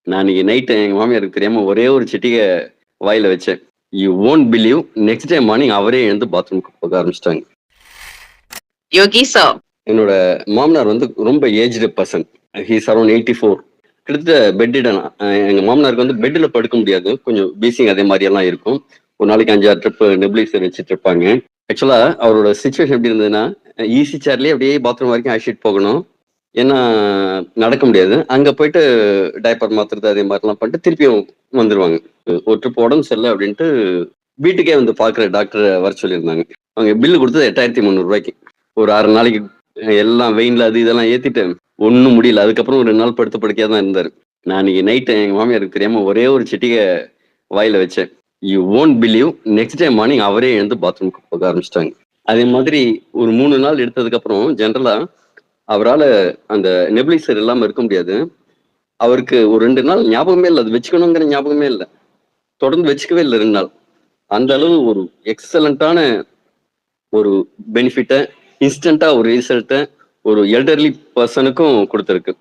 நான் அன்னைக்கு நைட்டு எங்க மாமியாருக்கு தெரியாம ஒரே ஒரு சிட்டிகை வாயில வச்சேன். You won't believe next day morning அவரே எழுந்து பாத்ரூம்க்கு போக ஆரம்பிச்சுட்டாங்க. யோகி சார். என்னோட மாமனார் வந்து ரொம்ப aged person. He is around 84. கிட்டத்தட்ட பெட்டிடன். எங்க மாமனாருக்கு வந்து பெட்ல படுக்க முடியாது. கொஞ்சம் வீசிங் அதே மாதிரி எல்லாம் இருக்கும். ஒரு நாளைக்கு 5-6 ட்ரிப் நெபுலைசர் வச்சுட்டு இருப்பாங்க. ஆக்சுவலா அவரோட சிச்சுவேஷன் எப்படி இருந்ததுன்னா, ஈஸி சேர்லயே அப்படியே பாத்ரூம் வரைக்கும் அழைச்சிட்டு போகணும். ஏன்னா நடக்க முடியாது. அங்க போயிட்டு டைப்பர் மாத்துறது அதே மாதிரிலாம் பண்ணிட்டு திருப்பியும் வந்துருவாங்க. ஒரு ட்ரிப் உடம்பு சரியில்லை அப்படின்ட்டு வீட்டுக்கே வந்து பாக்குற டாக்டரை வர சொல்லியிருந்தாங்க. அவங்க பில்லு கொடுத்தது 8,300 ஒரு 6 நாளைக்கு எல்லாம் வெயின்ல அது இதெல்லாம் ஏத்திட்டு ஒன்றும் முடியல. அதுக்கப்புறம் ஒரு 2 நாள் படுத்த படுக்கையா தான் இருந்தாரு. நான் அன்னைக்கு நைட்டு எங்க மாமியாருக்கு தெரியாம ஒரே ஒரு சிட்டிகை வாயில வச்சேன். You won't believe next day morning அவரே எழுந்து பாத்ரூம்க்கு போக ஆரம்பிச்சிட்டாங்க. அதே மாதிரி ஒரு 3 நாள் எடுத்ததுக்கு அப்புறம் ஜென்ரலா அவரால் அந்த நெபுலைசர் இல்லாம இருக்க முடியாது. அவருக்கு ஒரு 2 நாள் ஞாபகமே இல்லை. அது வச்சுக்கணுங்கிற ஞாபகமே இல்லை. தொடர்ந்து வச்சுக்கவே இல்லை 2 நாள். அந்த அளவு ஒரு எக்ஸலண்டான ஒரு பெனிஃபிட்டை இன்ஸ்டன்டா ஒரு ரிசல்ட்டை ஒரு எல்டர்லி பர்சனுக்கும் கொடுத்துருக்கு.